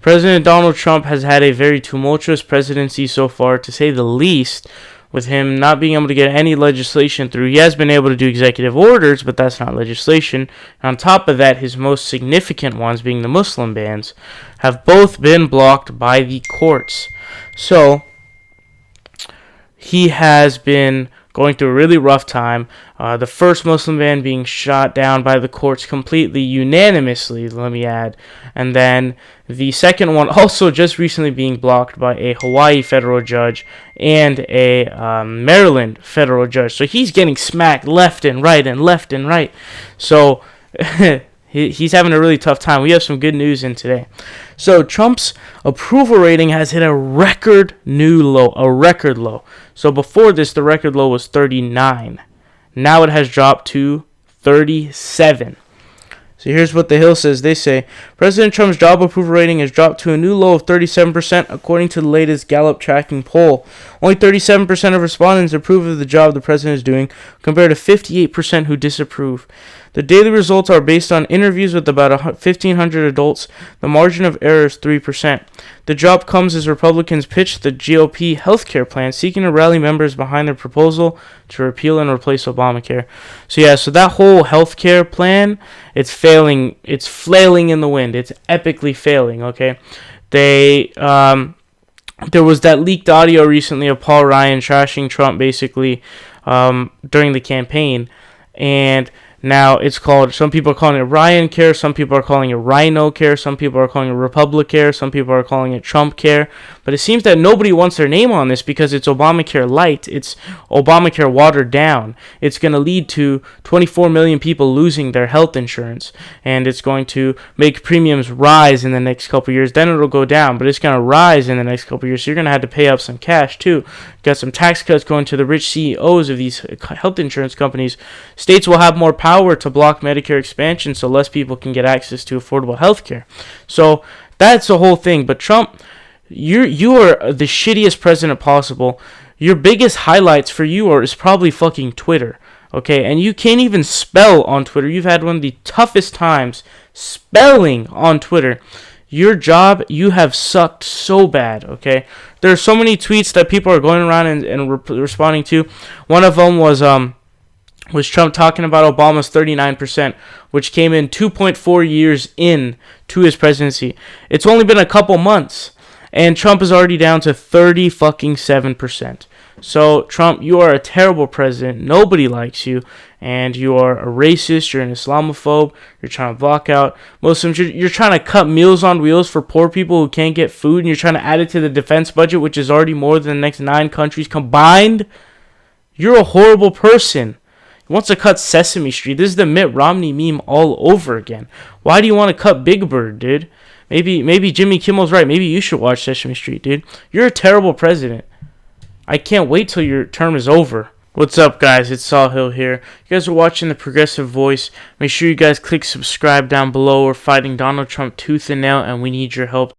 President Donald Trump has had a very tumultuous presidency so far, to say the least, with him not being able to get any legislation through. He has been able to do executive orders, but that's not legislation. And on top of that, his most significant ones, being the Muslim bans, have both been blocked by the courts. So he has been going through a really rough time. The first Muslim ban being shot down by the courts completely, unanimously, let me add. And then the second one also just recently being blocked by a Hawaii federal judge and a Maryland federal judge. So he's getting smacked left and right and left and right. So he's having a really tough time. We have some good news in today. So Trump's approval rating has hit a record low. So before this, the record low was 39. Now it has dropped to 37. So here's what The Hill says. They say, President Trump's job approval rating has dropped to a new low of 37% according to the latest Gallup tracking poll. Only 37% of respondents approve of the job the president is doing, compared to 58% who disapprove. The daily results are based on interviews with about 1,500 adults. The margin of error is 3%. The drop comes as Republicans pitch the GOP healthcare plan, seeking to rally members behind their proposal to repeal and replace Obamacare. So that whole healthcare plan, it's failing. It's flailing in the wind. It's epically failing, okay? There was that leaked audio recently of Paul Ryan trashing Trump basically during the campaign, and now it's called, some people are calling it Ryan Care, some people are calling it Rhino Care, some people are calling it Republicare, some people are calling it Trump Care. But it seems that nobody wants their name on this because it's Obamacare light. It's Obamacare watered down. It's going to lead to 24 million people losing their health insurance, and it's going to make premiums rise in the next couple of years. Then it'll go down, but it's going to rise in the next couple of years. So you're going to have to pay up some cash too. Got some tax cuts going to the rich CEOs of these health insurance companies. States will have more power to block Medicare expansion so less people can get access to affordable health care. So that's the whole thing. But Trump, you are the shittiest president possible. Your biggest highlights for you is probably fucking Twitter. Okay, and you can't even spell on Twitter. You've had one of the toughest times spelling on Twitter. Your job, you have sucked so bad, okay? There are so many tweets that people are going around and responding to. One of them was Trump talking about Obama's 39%, which came in 2.4 years in to his presidency. It's only been a couple months, and Trump is already down to 30-7%. So, Trump, you are a terrible president. Nobody likes you, and you are a racist. You're an Islamophobe. You're trying to block out Muslims. You're trying to cut Meals on Wheels for poor people who can't get food, and you're trying to add it to the defense budget, which is already more than the next 9 countries combined. You're a horrible person. He wants to cut Sesame Street. This is the Mitt Romney meme all over again. Why do you want to cut Big Bird, dude? Maybe Jimmy Kimmel's right. Maybe you should watch Sesame Street, dude. You're a terrible president. I can't wait till your term is over. What's up, guys? It's Saul Hill here. You guys are watching The Progressive Voice. Make sure you guys click subscribe down below. We're fighting Donald Trump tooth and nail, and we need your help.